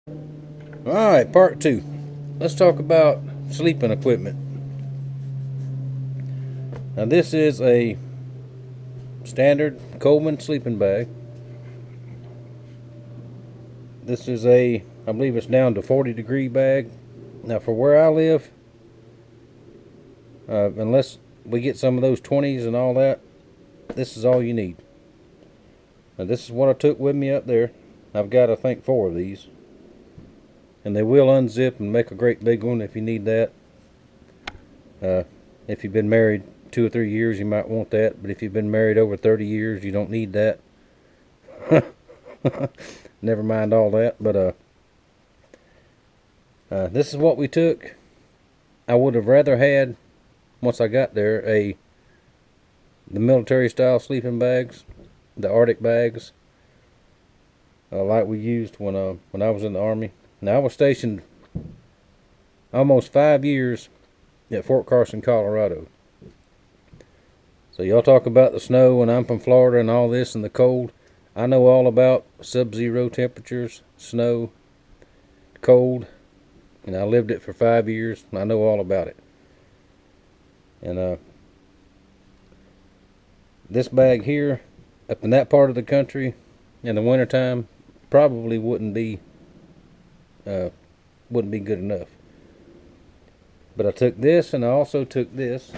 Alright, part two. Let's talk about sleeping equipment. Now, this is a standard Coleman sleeping bag. This is I believe it's down to 40-degree bag. Now, for where I live, unless we get some of those 20s and all that, this is all you need. Now, this is what I took with me up there. I've got, I think, 4 of these. And they will unzip and make a great big one if you need that. If you've been married 2 or 3 years, you might want that. But if you've been married over 30 years, you don't need that. Never mind all that. But this is what we took. I would have rather had, once I got there, the military style sleeping bags, the Arctic bags, like we used when I was in the Army. Now, I was stationed almost 5 years at Fort Carson, Colorado. So y'all talk about the snow, and I'm from Florida and all this and the cold. I know all about sub-zero temperatures, snow, cold, and I lived it for 5 years, and I know all about it. And this bag here, up in that part of the country, in the wintertime, probably wouldn't be good enough. But I took this, and I also took this.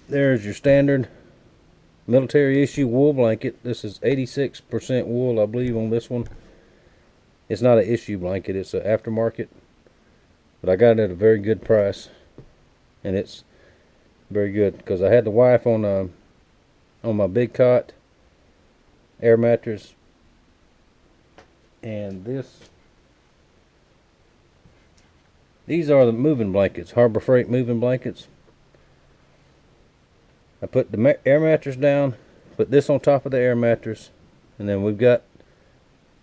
There's your standard military issue wool blanket. This is 86% wool, I believe, on this one. It's not an issue blanket, it's an aftermarket. But I got it at a very good price. And it's very good, because I had the wife on my big cot air mattress. And these are the moving blankets, Harbor Freight moving blankets. I put the air mattress down, put this on top of the air mattress, and then we've got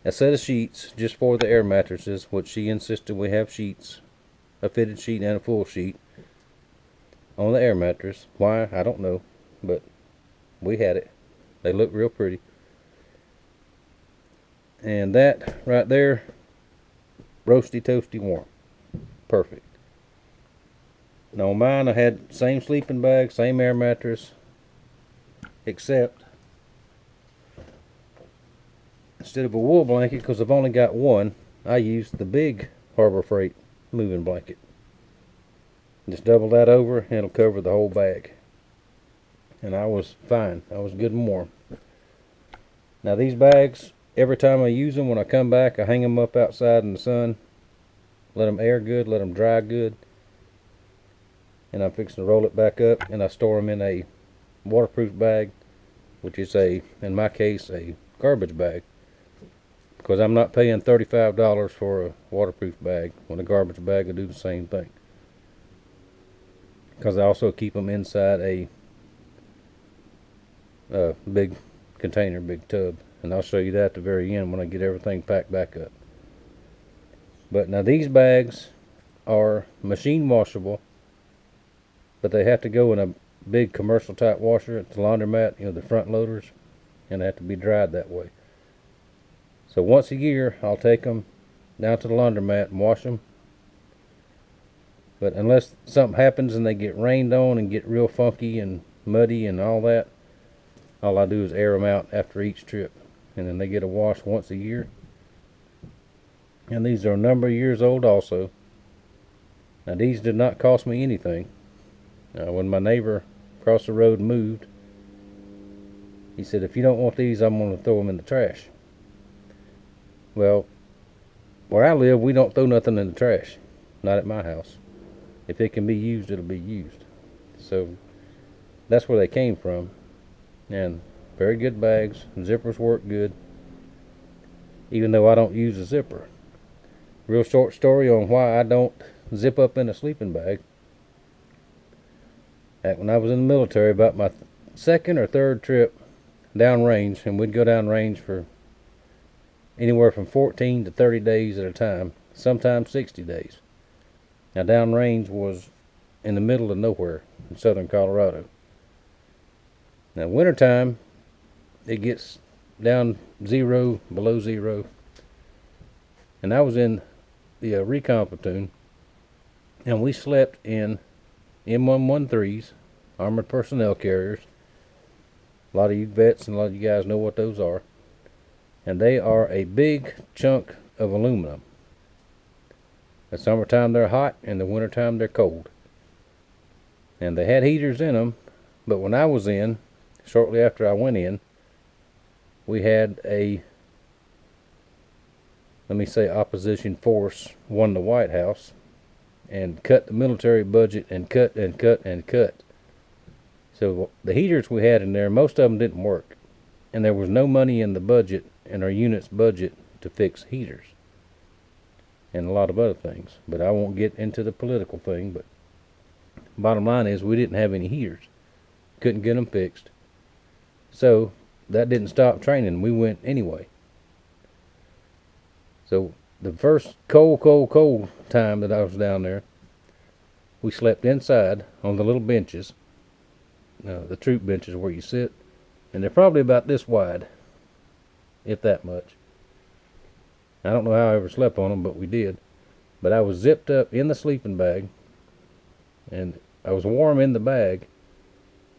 a set of sheets just for the air mattresses, which she insisted we have sheets, a fitted sheet and a full sheet on the air mattress. Why, I don't know, but we had it. They look real pretty. And that right there, roasty toasty warm. Perfect. Now on mine, I had same sleeping bag, same air mattress, except instead of a wool blanket, because I've only got one, I used the big Harbor Freight moving blanket. Just double that over and it'll cover the whole bag. And I was fine. I was good and warm. Now these bags, every time I use them, when I come back, I hang them up outside in the sun. Let them air good, let them dry good. And I'm fixing to roll it back up, and I store them in a waterproof bag, which is in my case, a garbage bag. Because I'm not paying $35 for a waterproof bag when a garbage bag will do the same thing. Because I also keep them inside a big container, big tub. And I'll show you that at the very end when I get everything packed back up. But now these bags are machine washable, but they have to go in a big commercial type washer at the laundromat, the front loaders, and they have to be dried that way. So once a year, I'll take them down to the laundromat and wash them. But unless something happens and they get rained on and get real funky and muddy and all that, all I do is air them out after each trip. And then they get a wash once a year. And these are a number of years old also. Now these did not cost me anything. When my neighbor across the road moved, he said, if you don't want these, I'm going to throw them in the trash. Well, where I live, we don't throw nothing in the trash. Not at my house. If it can be used, it'll be used. So that's where they came from. And very good bags. Zippers work good, even though I don't use a zipper. Real short story on why I don't zip up in a sleeping bag. When I was in the military, about my second or third trip downrange, and we'd go downrange for anywhere from 14 to 30 days at a time, sometimes 60 days. Now downrange was in the middle of nowhere in southern Colorado. Now wintertime, it gets down zero, below zero. And I was in the recon platoon, and we slept in M113s, armored personnel carriers. A lot of you vets and a lot of you guys know what those are. And they are a big chunk of aluminum. In the summertime they're hot, in the wintertime they're cold. And they had heaters in them, but when I was in, shortly after I went in, we had a, let me say, opposition force won the White House and cut the military budget and cut and cut and cut. So the heaters we had in there, most of them didn't work. And there was no money in the budget, in our unit's budget, to fix heaters. And a lot of other things. But I won't get into the political thing, but bottom line is we didn't have any heaters. Couldn't get them fixed. So that didn't stop training. We went anyway. So the first cold time that I was down there, we slept inside on the little benches, the troop benches where you sit, and they're probably about this wide, if that much. I don't know how I ever slept on them, but we did. But I was zipped up in the sleeping bag, and I was warm in the bag.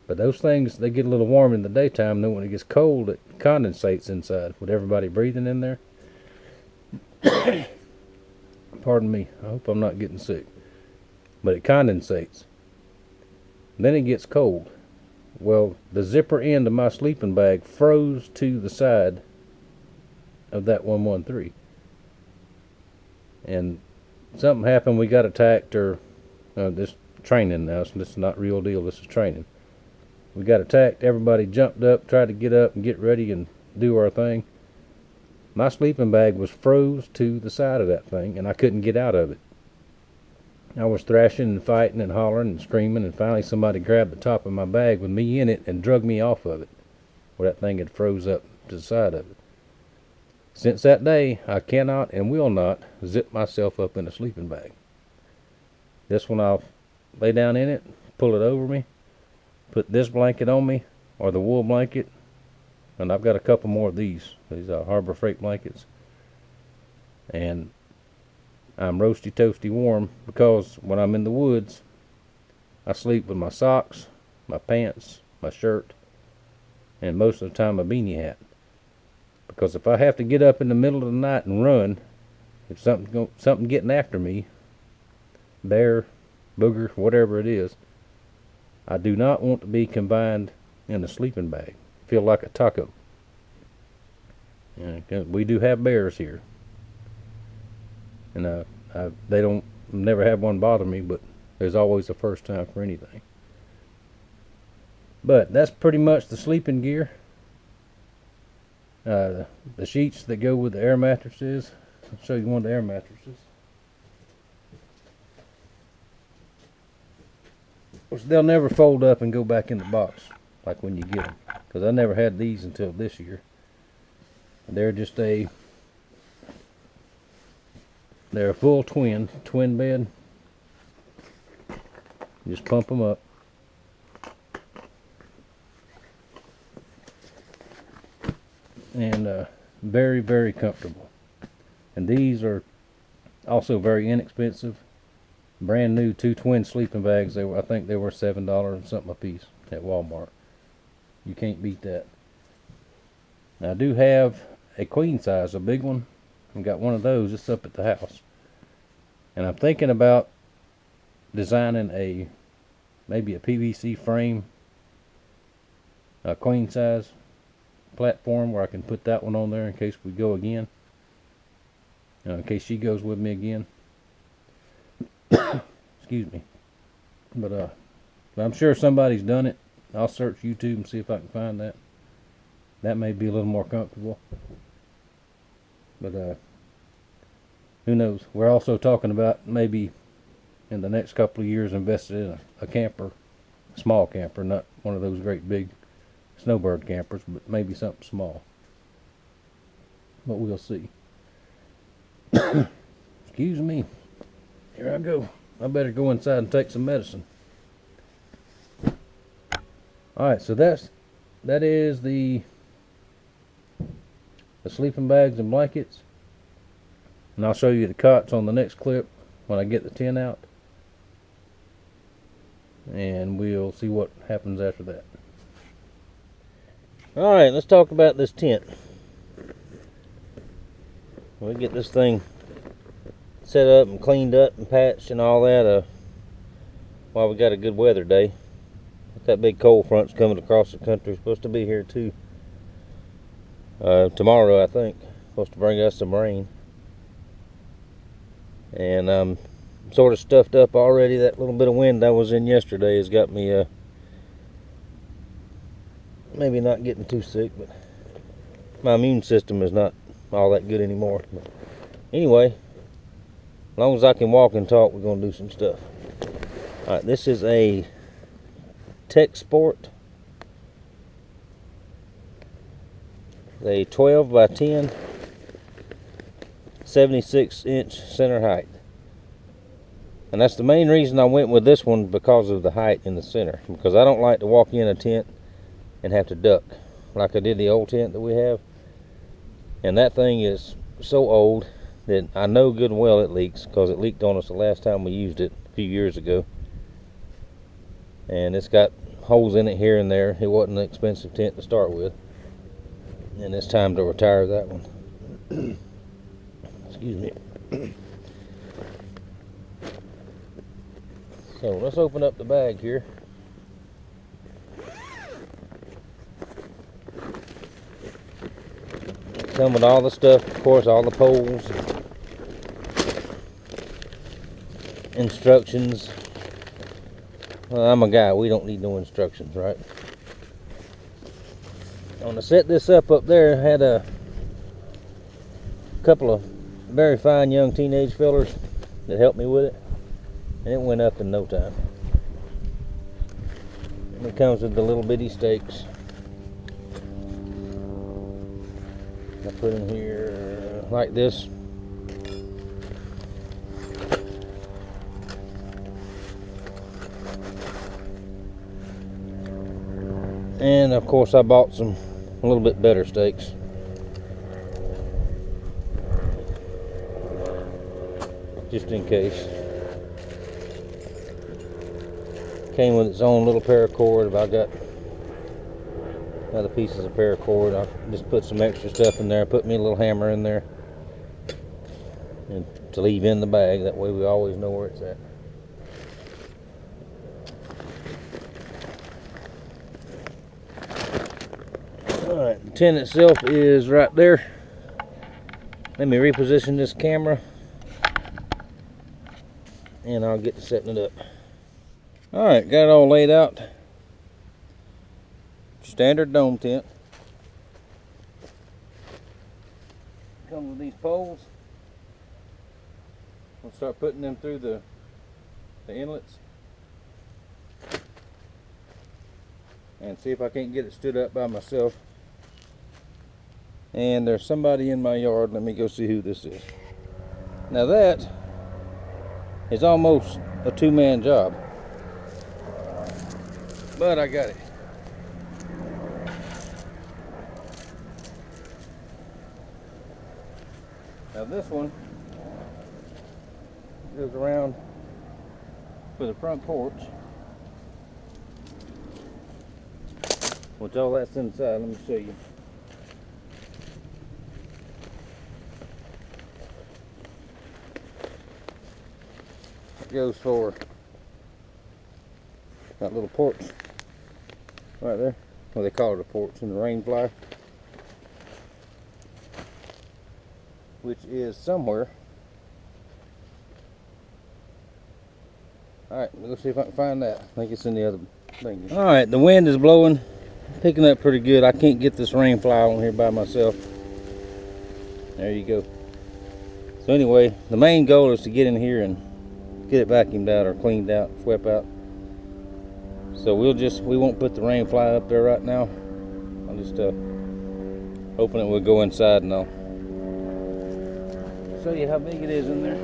But those things, they get a little warm in the daytime, then when it gets cold, it condensates inside with everybody breathing in there. Pardon me, I hope I'm not getting sick. But it condensates. Then it gets cold. Well, the zipper end of my sleeping bag froze to the side of that 113. And something happened, we got attacked, or this training now, so this is not real deal, this is training. We got attacked, everybody jumped up, tried to get up and get ready and do our thing. My sleeping bag was froze to the side of that thing, and I couldn't get out of it. I was thrashing and fighting and hollering and screaming, and finally somebody grabbed the top of my bag with me in it and drug me off of it, where that thing had froze up to the side of it. Since that day, I cannot and will not zip myself up in a sleeping bag. This one, I'll lay down in it, pull it over me, put this blanket on me, or the wool blanket, and I've got a couple more of these Harbor Freight blankets. And I'm roasty toasty warm, because when I'm in the woods, I sleep with my socks, my pants, my shirt, and most of the time a beanie hat. Because if I have to get up in the middle of the night and run, if something getting after me, bear, booger, whatever it is, I do not want to be confined in a sleeping bag. Feel like a taco. We do have bears here, and they don't never have one bother me, but there's always a first time for anything. But that's pretty much the sleeping gear. The sheets that go with the air mattresses. I'll show you one of the air mattresses. Which they'll never fold up and go back in the box like when you get them, because I never had these until this year. They're just they're a full twin bed. You just pump them up. And very, very comfortable. And these are also very inexpensive. Brand new 2 twin sleeping bags. I think they were $7 and something a piece at Walmart. You can't beat that. Now, I do have a queen size, a big one. I've got one of those. It's up at the house. And I'm thinking about designing maybe a PVC frame, a queen size platform where I can put that one on there in case we go again. In case she goes with me again. Excuse me. But I'm sure somebody's done it. I'll search YouTube and see if I can find that. That may be a little more comfortable. But who knows? We're also talking about maybe in the next couple of years investing in a camper, a small camper, not one of those great big snowbird campers, but maybe something small. But we'll see. Excuse me. Here I go. I better go inside and take some medicine. Alright, so that is the the sleeping bags and blankets. And I'll show you the cots on the next clip when I get the tent out. And we'll see what happens after that. Alright, let's talk about this tent. We'll get this thing set up and cleaned up and patched and all that while we got a good weather day. That big cold front's coming across the country. Supposed to be here too. Tomorrow, I think. Supposed to bring us some rain. And I'm sort of stuffed up already. That little bit of wind I was in yesterday has got me maybe not getting too sick, but my immune system is not all that good anymore. But anyway, as long as I can walk and talk, we're going to do some stuff. Alright, this is a Tech Sport. A 12 by 10, 76-inch center height. And that's the main reason I went with this one, because of the height in the center. Because I don't like to walk in a tent and have to duck like I did the old tent that we have. And that thing is so old that I know good and well it leaks, because it leaked on us the last time we used it a few years ago. And it's got holes in it here and there. It wasn't an expensive tent to start with. And it's time to retire that one. Excuse me. So let's open up the bag here. Come with all the stuff, of course, all the poles, instructions. Well, I'm a guy, we don't need no instructions, right? I want to set this up there. I had a couple of very fine young teenage fellers that helped me with it, and it went up in no time. And it comes with the little bitty stakes. I put in here like this. And of course I bought some a little bit better stakes. Just in case. Came with its own little paracord. If I got other pieces of paracord, I'll just put some extra stuff in there. Put me a little hammer in there, and to leave in the bag. That way we always know where it's at. Alright, the tent itself is right there. Let me reposition this camera and I'll get to setting it up. Alright, got it all laid out. Standard dome tent. Comes with these poles. We'll start putting them through the inlets and see if I can't get it stood up by myself. And there's somebody in my yard. Let me go see who this is. Now that is almost a two-man job, but I got it. Now this one goes around for the front porch, which all that's inside. Let me show you. Goes for that little porch right there. Well, they call it a porch in the rain flyer, which is somewhere. Alright, let's see if I can find that. I think it's in the other thing. Alright, the wind is blowing, picking up pretty good. I can't get this rain flyer on here by myself. There you go. So anyway, the main goal is to get in here and get it vacuumed out or cleaned out, swept out. So we won't put the rain fly up there right now. I'll just hoping it will go inside, and I'll show you how big it is in there.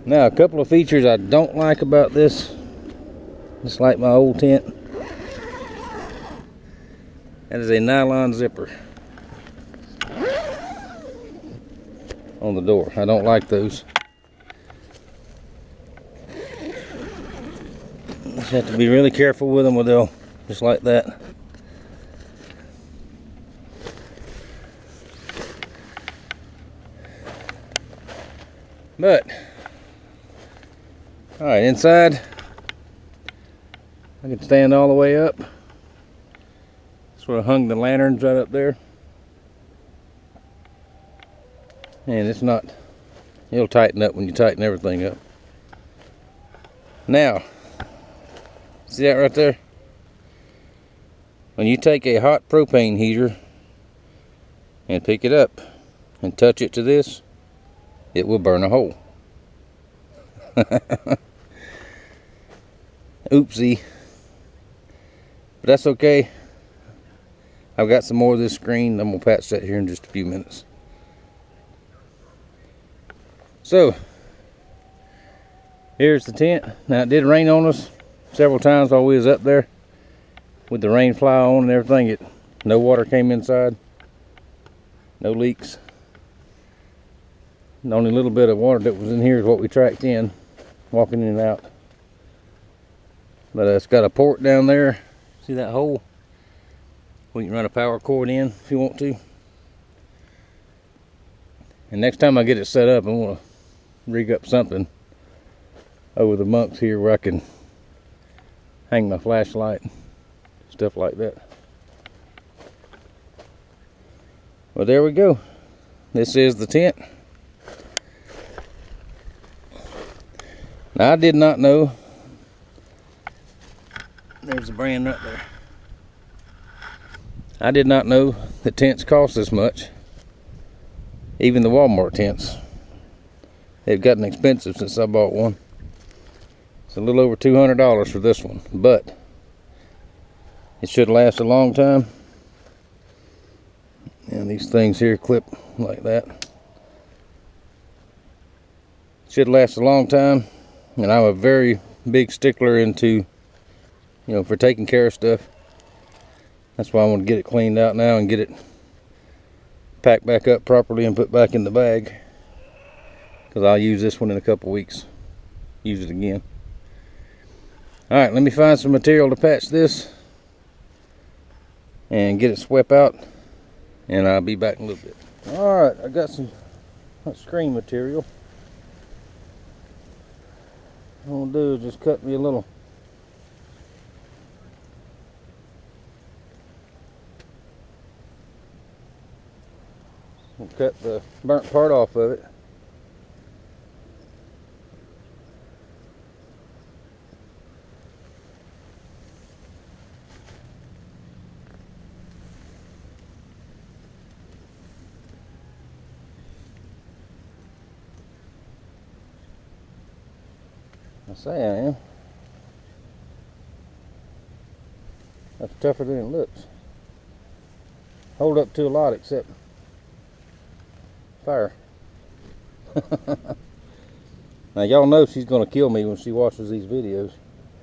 Now, a couple of features I don't like about this, just like my old tent. That is a nylon zipper on the door. I don't like those. Just have to be really careful with them, or they'll just like that. But all right, inside I can stand all the way up. That's where I hung the lanterns, right up there. And it's not, it'll tighten up when you tighten everything up. Now, see that right there? When you take a hot propane heater and pick it up and touch it to this, it will burn a hole. Oopsie. But that's okay. I've got some more of this screen. I'm going to patch that here in just a few minutes. So, here's the tent. Now, it did rain on us several times while we was up there. With the rain fly on and everything, no water came inside. No leaks. The only little bit of water that was in here is what we tracked in, walking in and out. But it's got a port down there. See that hole? We can run a power cord in if you want to. And next time I get it set up, I want to rig up something over the bunks here where I can hang my flashlight, stuff like that. Well, there we go. This is the tent. Now, I did not know. There's the brand right there. I did not know that tents cost this much. Even the Walmart tents. They've gotten expensive since I bought one. It's a little over $200 for this one, but it should last a long time. And these things here clip like that. Should last a long time. And I'm a very big stickler into, for taking care of stuff. That's why I want to get it cleaned out now and get it packed back up properly and put back in the bag. Because I'll use this one in a couple weeks. Use it again. Alright, let me find some material to patch this and get it swept out. And I'll be back in a little bit. Alright, I got some screen material. What I'm going to do is just cut me a little cut the burnt part off of it. I say I am. That's tougher than it looks. Hold up to a lot except fire. Now y'all know she's gonna kill me when she watches these videos.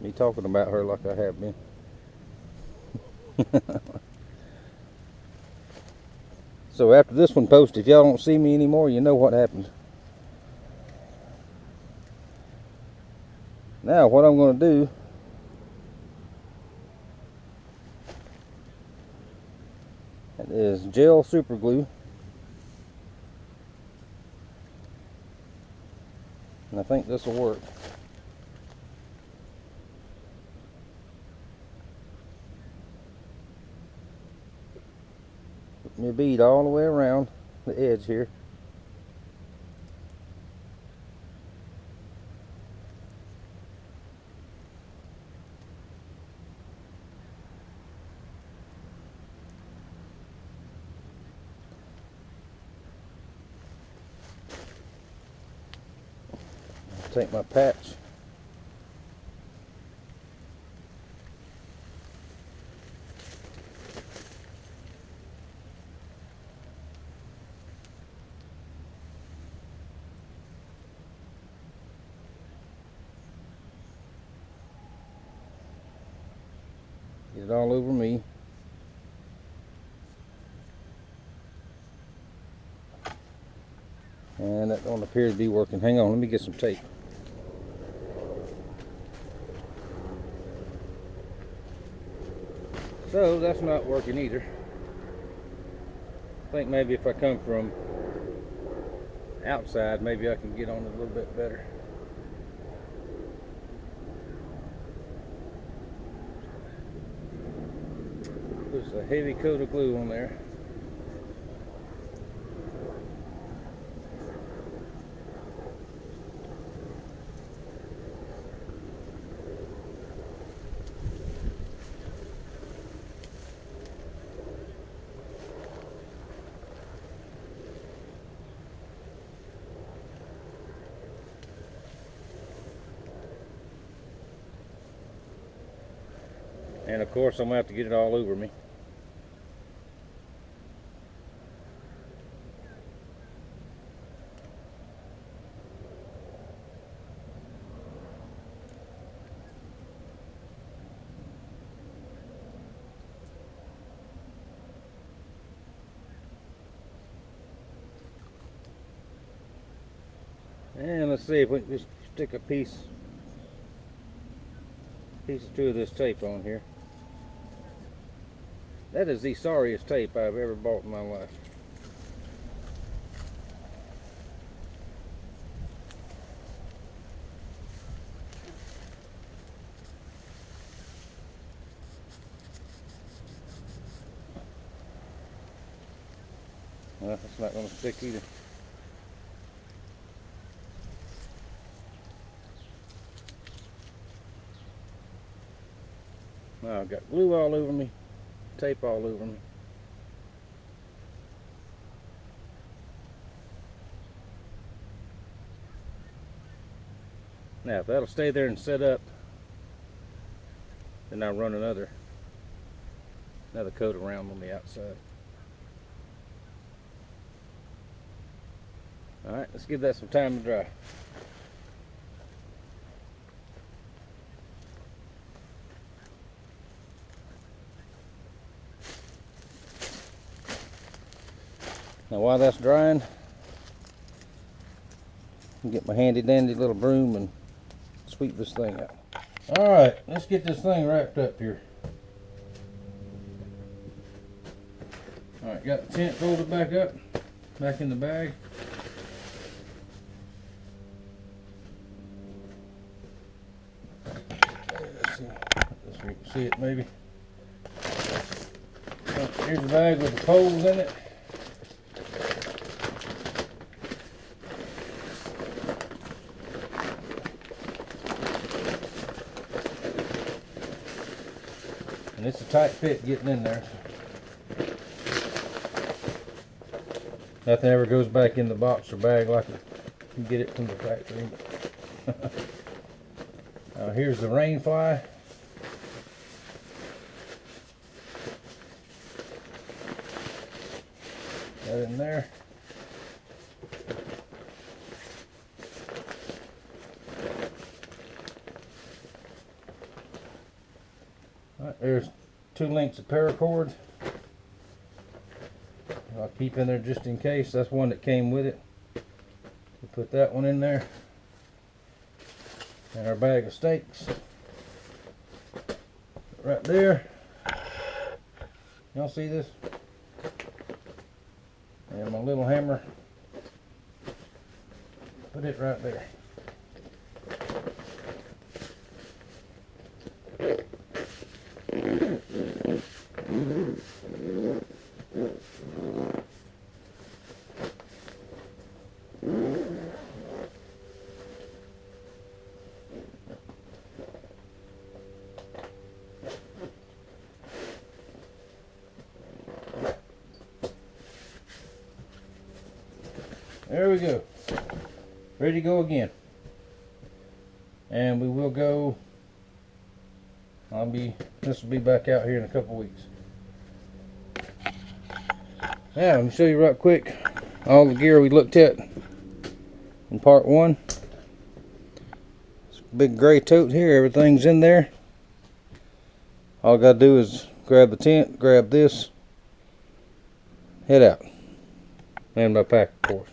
Me talking about her like I have been. So after this one posts, if y'all don't see me anymore, you know what happened. Now what I'm going to do is gel super glue, and I think this will work. Put me a bead all the way around the edge here. Take my patch. Get it all over me. And that don't appear to be working. Hang on, let me get some tape. So that's not working either. I think maybe if I come from outside, maybe I can get on it a little bit better. There's a heavy coat of glue on there. And of course I'm going to have to get it all over me. And let's see if we can just stick a piece or two of this tape on here. That is the sorriest tape I've ever bought in my life. Well, that's not going to stick either. Now I've got glue all over me, tape all over me. Now if that'll stay there and set up, then I'll run another coat around on the outside. Alright, let's give that some time to dry. Now while that's drying, I'll get my handy dandy little broom and sweep this thing out. Alright, let's get this thing wrapped up here. Alright, got the tent folded back up, back in the bag. Let's see if you can see it maybe. Here's the bag with the poles in it. And it's a tight fit getting in there. Nothing ever goes back in the box or bag like you get it from the factory. Now here's the rain fly. That in there. Alright, there's 2 lengths of paracord. I'll keep in there just in case. That's one that came with it. We'll put that one in there. And our bag of stakes. Right there. Y'all see this? And my little hammer. Put it right there. There we go. Ready to go again. And we will go. This will be back out here in a couple weeks. Now, let me show you right quick all the gear we looked at in part 1. This big gray tote here, everything's in there. All I gotta do is grab the tent, grab this, head out. And my pack, of course.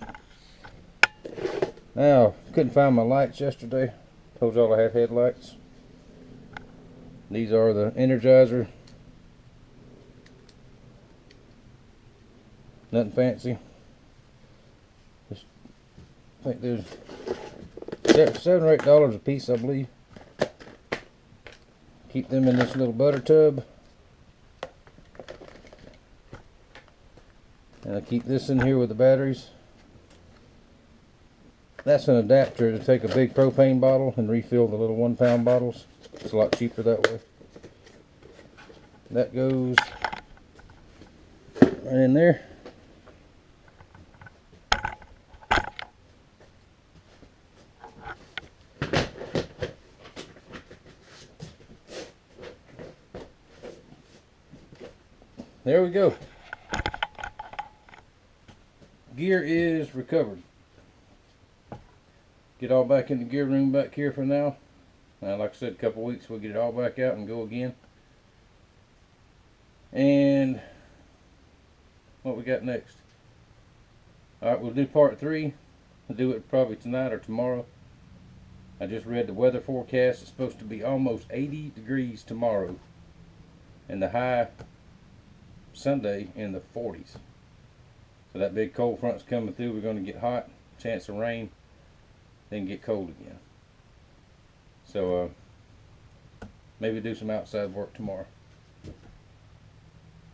Now, couldn't find my lights yesterday. Told y'all I had headlights. These are the Energizer. Nothing fancy. Just, I think there's $7 or $8 a piece, I believe. Keep them in this little butter tub. And I keep this in here with the batteries. That's an adapter to take a big propane bottle and refill the little 1 pound bottles. It's a lot cheaper that way. That goes right in there. There we go. Gear is recovered. Get all back in the gear room back here for now. Like I said, a couple weeks we'll get it all back out and go again. And what we got next? Alright, we'll do part 3. We'll do it probably tonight or tomorrow. I just read the weather forecast. It's supposed to be almost 80 degrees tomorrow. And the high Sunday in the 40s. So that big cold front's coming through. We're going to get hot, chance of rain, then get cold again. So maybe do some outside work tomorrow.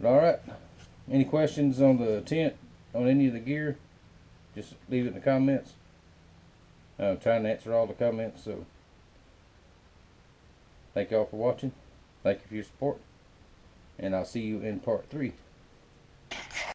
But alright, any questions on the tent, on any of the gear, just leave it in the comments. I'm trying to answer all the comments, so thank y'all for watching. Thank you for your support. And I'll see you in part 3.